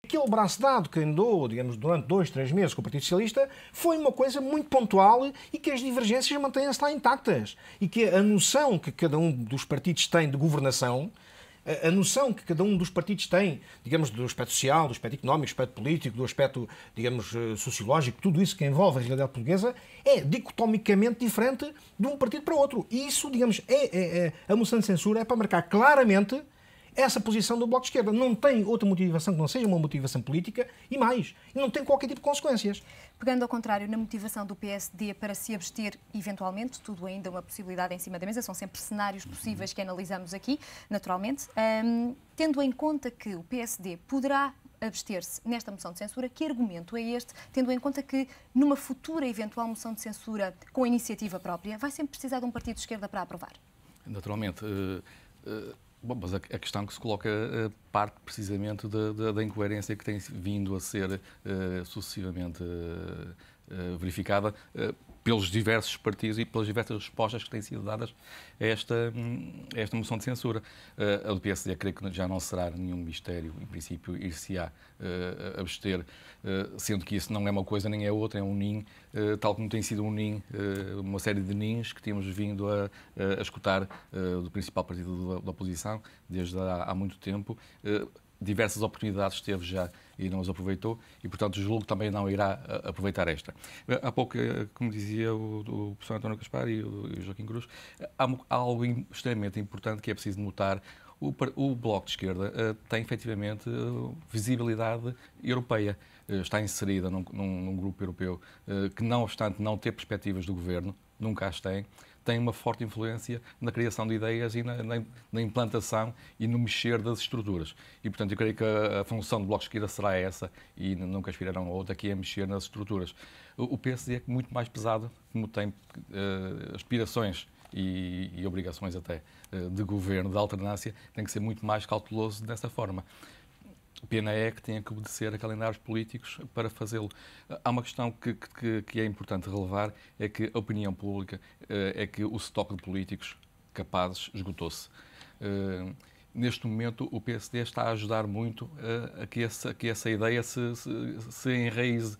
Aquele braço dado que andou, digamos, durante 2, 3 meses com o Partido Socialista foi uma coisa muito pontual e que as divergências mantêm-se lá intactas. E que a noção que cada um dos partidos tem de governação, a noção que cada um dos partidos tem, digamos, do aspecto social, do aspecto económico, do aspecto político, do aspecto, digamos, sociológico, tudo isso que envolve a realidade portuguesa, é dicotomicamente diferente de um partido para outro. E isso, digamos, a moção de censura é para marcar claramente essa posição do Bloco de Esquerda. Não tem outra motivação que não seja uma motivação política e mais, não tem qualquer tipo de consequências. Pegando ao contrário na motivação do PSD para se abster eventualmente, tudo ainda uma possibilidade em cima da mesa, são sempre cenários possíveis que analisamos aqui, naturalmente, tendo em conta que o PSD poderá abster-se nesta moção de censura, que argumento é este, tendo em conta que numa futura eventual moção de censura com iniciativa própria, vai sempre precisar de um partido de esquerda para aprovar? Naturalmente. Bom, mas a questão que se coloca parte precisamente da incoerência que tem vindo a ser sucessivamente verificada pelos diversos partidos e pelas diversas respostas que têm sido dadas a esta moção de censura. A do PSD, creio que já não será nenhum mistério, em princípio, ir-se-á abster, sendo que isso não é uma coisa nem é outra, é um ninho, tal como tem sido um ninho, uma série de ninhos que temos vindo a escutar do principal partido da oposição desde há muito tempo. Diversas oportunidades teve já e não as aproveitou e, portanto, julgo que também não irá aproveitar esta. Há pouco, como dizia o professor António Gaspar e o Joaquim Cruz, há algo extremamente importante que é preciso notar. O Bloco de Esquerda tem, efetivamente, visibilidade europeia. Está inserida num grupo europeu que, não obstante não ter perspectivas do governo, nunca as tem uma forte influência na criação de ideias e na implantação e no mexer das estruturas. E, portanto, eu creio que a função do Bloco de Esquerda será essa e nunca aspirarão a outra, que é mexer nas estruturas. O PSD é muito mais pesado, como tem aspirações e obrigações até de governo, de alternância, tem que ser muito mais cauteloso dessa forma. Pena é que tenha que obedecer a calendários políticos para fazê-lo. Há uma questão que é importante relevar, é que a opinião pública é que o estoque de políticos capazes esgotou-se. Neste momento, o PSD está a ajudar muito a que essa ideia se enraize,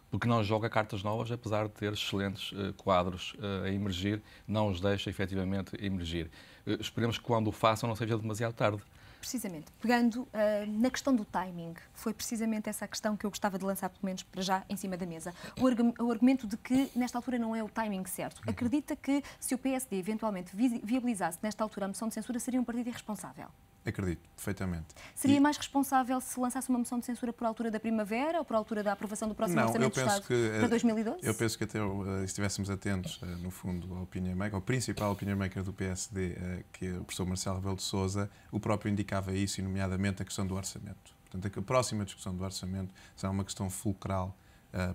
porque não joga cartas novas, apesar de ter excelentes quadros a emergir, não os deixa efetivamente emergir. Esperemos que quando o façam não seja demasiado tarde. Precisamente, pegando na questão do timing, foi precisamente essa a questão que eu gostava de lançar, pelo menos para já, em cima da mesa. O argumento de que, nesta altura, não é o timing certo. Acredita que, se o PSD eventualmente viabilizasse, nesta altura, a moção de censura, seria um partido irresponsável? Acredito, perfeitamente. Seria mais responsável se lançasse uma moção de censura por altura da primavera ou por altura da aprovação do próximo Orçamento de Estado para 2012? Eu penso que até se estivéssemos atentos, no fundo, ao opinion maker, ao principal opinion maker do PSD, que é o professor Marcelo Rebelo de Sousa, o próprio indicava isso, e nomeadamente a questão do orçamento. Portanto, a próxima discussão do orçamento será uma questão fulcral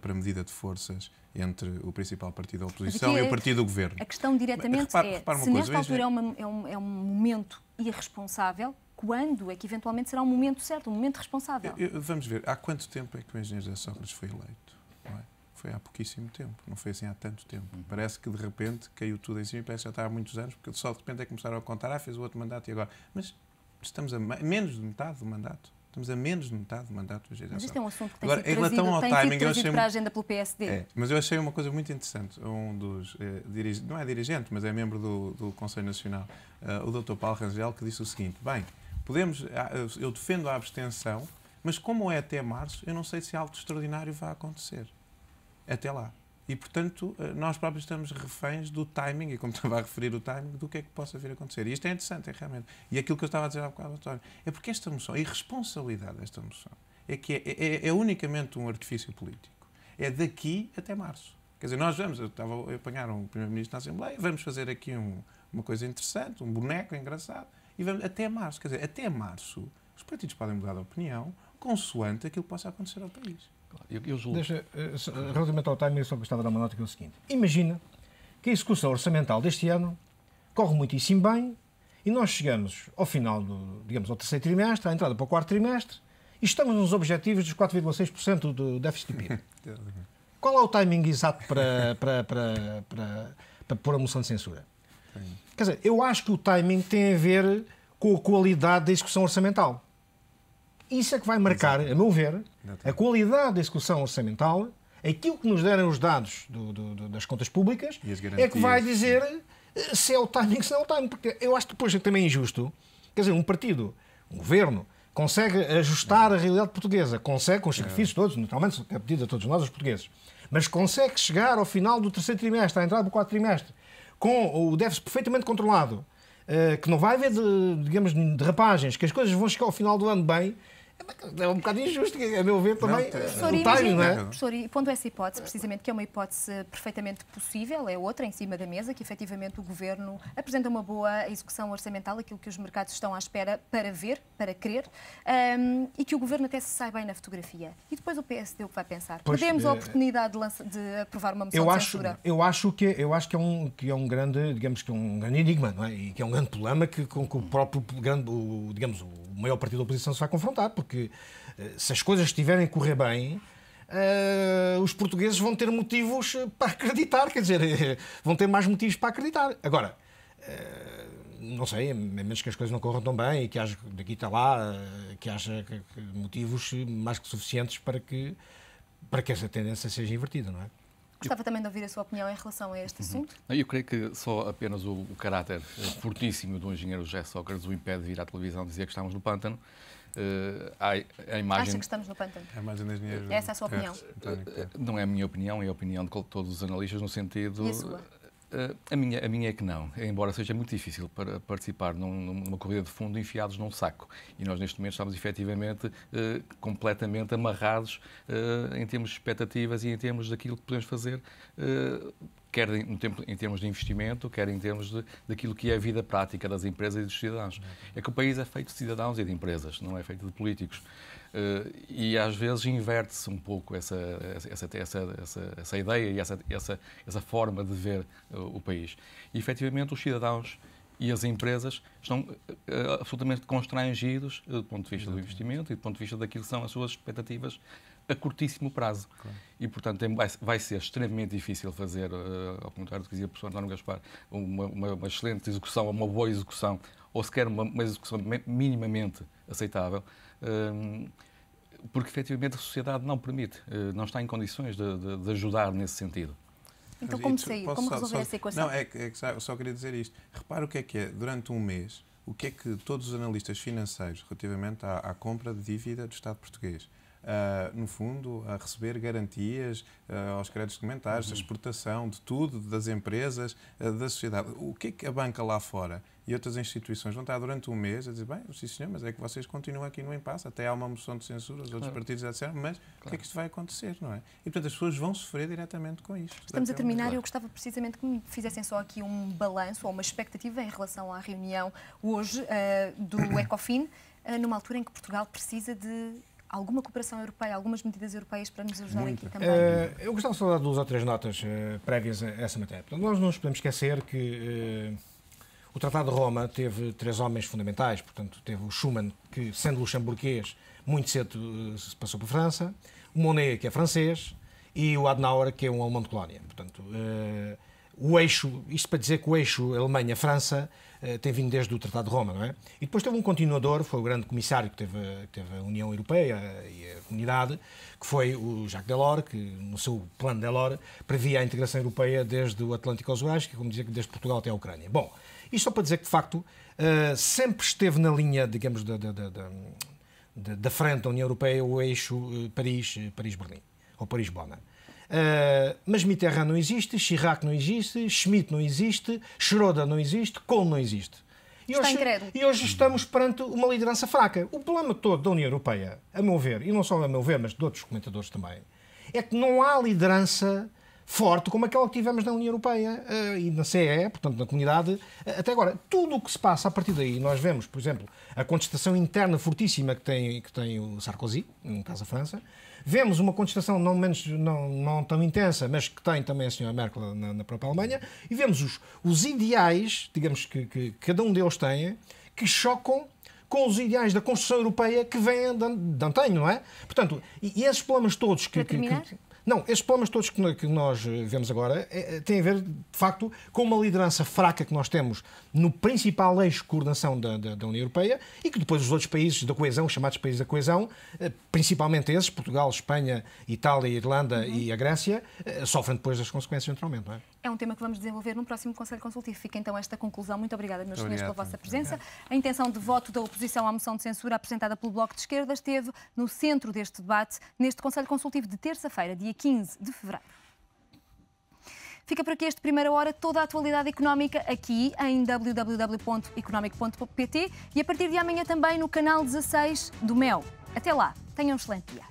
para a medida de forças entre o principal partido da oposição e o partido do governo. A questão diretamente se nesta altura é um momento irresponsável, quando é que eventualmente será um momento certo, um momento responsável? Vamos ver, há quanto tempo é que o engenheiro José Sócrates foi eleito? Não é? Foi há pouquíssimo tempo, não foi assim há tanto tempo. Parece que de repente caiu tudo em cima e parece que já está há muitos anos, porque só de repente é que começaram a contar, fez o outro mandato e agora. Mas estamos a menos de metade do mandato. Estamos a menos de metade do mandato do engenheiro José Sócrates. Mas isto é um assunto que tem sido trazido para a agenda pelo PSD. Mas eu achei uma coisa muito interessante. Um dos não é dirigente, mas é membro do Conselho Nacional, o Dr. Paulo Rangel, que disse o seguinte: bem, eu defendo a abstenção, mas como é até março, eu não sei se algo extraordinário vai acontecer. Até lá. E, portanto, nós próprios estamos reféns do timing, e como estava a referir o timing, do que é que possa vir a acontecer. E isto é interessante, é realmente. E aquilo que eu estava a dizer há bocado, António, é porque esta moção, a irresponsabilidade desta moção, é que é unicamente um artifício político. É daqui até março. Quer dizer, eu estava a apanhar um primeiro-ministro na Assembleia, vamos fazer aqui uma coisa interessante, um boneco engraçado, e vamos até março. Quer dizer, até março, os partidos podem mudar de opinião, consoante aquilo que possa acontecer ao país. Eu julgo. Relativamente ao timing, eu só gostava de dar uma nota que é o seguinte. Imagina que a execução orçamental deste ano corre muitíssimo bem e nós chegamos ao final ao terceiro trimestre, à entrada para o quarto trimestre, e estamos nos objetivos dos 4,6% do déficit do PIB. Qual é o timing exato para pôr a moção de censura? Quer dizer, eu acho que o timing tem a ver com a qualidade da execução orçamental. Isso é que vai marcar, a meu ver, a qualidade da execução orçamental, aquilo que nos deram os dados das contas públicas, é que vai dizer se é o timing, se não é o timing. Porque eu acho que depois é também injusto. Quer dizer, um partido, um governo, consegue ajustar a realidade portuguesa, consegue, com os sacrifícios todos, naturalmente é pedido a todos nós, os portugueses, mas consegue chegar ao final do terceiro trimestre, à entrada do quarto trimestre, com o déficit perfeitamente controlado, que não vai haver, digamos, derrapagens, que as coisas vão chegar ao final do ano bem. É um bocado injusto, a meu ver, também o timing, não é? Professor, e pondo essa hipótese, precisamente, que é uma hipótese perfeitamente possível, é outra em cima da mesa, que efetivamente o Governo apresenta uma boa execução orçamental, aquilo que os mercados estão à espera para ver, para querer, e que o Governo até se sai bem na fotografia. E depois o PSD o que vai pensar? Perdemos a oportunidade de aprovar uma moção de censura? Eu acho que é um grande, digamos que é um grande enigma, não é? E que é um grande problema com o próprio digamos, o maior partido da oposição se vai confrontar, porque se as coisas estiverem a correr bem, os portugueses vão ter motivos para acreditar, quer dizer, vão ter mais motivos para acreditar. Agora, não sei, a menos que as coisas não corram tão bem e que haja daqui até lá, que haja motivos mais que suficientes para que essa tendência seja invertida, não é? Gostava também de ouvir a sua opinião em relação a este assunto. Eu creio que só apenas o caráter fortíssimo do engenheiro José Sócrates o impede de vir à televisão dizer que estamos no pântano. A imagem... Acha que estamos no pântano? A imagem das engenheiros... Essa é a sua opinião? Não é a minha opinião, é a opinião de todos os analistas, no sentido... E a sua? A minha é que não, embora seja muito difícil para participar numa corrida de fundo enfiados num saco. E nós, neste momento, estamos efetivamente completamente amarrados em termos de expectativas e em termos daquilo que podemos fazer, quer em termos de investimento, quer em termos daquilo que é a vida prática das empresas e dos cidadãos. É que o país é feito de cidadãos e de empresas, não é feito de políticos. E às vezes inverte-se um pouco essa ideia e essa forma de ver o país. E efetivamente os cidadãos e as empresas estão absolutamente constrangidos do ponto de vista do investimento e do ponto de vista daquilo que são as suas expectativas a curtíssimo prazo. Claro. E, portanto, vai ser extremamente difícil fazer, ao contrário do que dizia o professor António Gaspar, uma excelente execução, uma boa execução, ou sequer uma execução minimamente aceitável, porque, efetivamente, a sociedade não permite, não está em condições de ajudar nesse sentido. Então, como sair? Como resolver essa equação? Não, eu só queria dizer isto. Repara o que é, durante um mês, o que é que todos os analistas financeiros, relativamente à compra de dívida do Estado português, no fundo, a receber garantias aos créditos documentares, a exportação de tudo, das empresas, da sociedade. O que é que a banca lá fora e outras instituições vão estar durante um mês a dizer, bem, sim senhor, mas é que vocês continuam aqui no impasse, até há uma moção de censura, os outros partidos já disseram, mas o que é que isto vai acontecer, não é? E, portanto, as pessoas vão sofrer diretamente com isto. Estamos a terminar e eu gostava precisamente que me fizessem só aqui um balanço ou uma expectativa em relação à reunião hoje do Ecofin, numa altura em que Portugal precisa de alguma cooperação europeia, algumas medidas europeias para nos ajudar aqui também. Eu gostava só de dar 2 ou 3 notas prévias a essa matéria. Portanto, nós não nos podemos esquecer que o Tratado de Roma teve 3 homens fundamentais. Portanto, teve o Schuman, que, sendo luxemburguês, muito cedo se passou para a França, o Monnet, que é francês, e o Adenauer, que é um alemão de colónia. Portanto, o eixo, isto para dizer que o eixo Alemanha-França tem vindo desde o Tratado de Roma, não é? E depois teve um continuador, foi o grande comissário que teve a União Europeia e a Comunidade, que foi o Jacques Delors, que no seu plano Delors previa a integração europeia desde o Atlântico aos Urais, que como dizia, desde Portugal até a Ucrânia. Bom, isto só para dizer que, de facto, sempre esteve na linha, digamos, da frente da União Europeia o eixo Paris-Berlim, ou Paris-Bona. Mas Mitterrand não existe, Chirac não existe, Schmidt não existe, Schroeder não existe, Kohl não existe. E hoje estamos perante uma liderança fraca. O problema todo da União Europeia, a meu ver, e não só a meu ver, mas de outros comentadores também, é que não há liderança forte como aquela que tivemos na União Europeia e na CE, portanto na Comunidade, até agora. Tudo o que se passa a partir daí, nós vemos, por exemplo, a contestação interna fortíssima que tem o Sarkozy, no caso da França. Vemos uma contestação não tão intensa, mas que tem também a senhora Merkel na própria Alemanha. E vemos os ideais, digamos, que cada um deles tem, que chocam com os ideais da construção europeia que vêm de antanho, não é? Portanto, e esses problemas todos que Não, esses problemas todos que nós vemos agora têm a ver, de facto, com uma liderança fraca que nós temos no principal eixo de coordenação da União Europeia e que depois os outros países da coesão, chamados países da coesão, principalmente esses, Portugal, Espanha, Itália, Irlanda e a Grécia, sofrem depois das consequências, naturalmente. Não é? É um tema que vamos desenvolver no próximo Conselho Consultivo. Fica então esta conclusão. Muito obrigada, meus senhores, pela vossa presença. A intenção de voto da oposição à moção de censura apresentada pelo Bloco de Esquerda esteve no centro deste debate, neste Conselho Consultivo de terça-feira, dia 15 de fevereiro. Fica por aqui este Primeira Hora, toda a atualidade económica aqui em www.economic.pt e a partir de amanhã também no canal 16 do MEL. Até lá, tenham um excelente dia.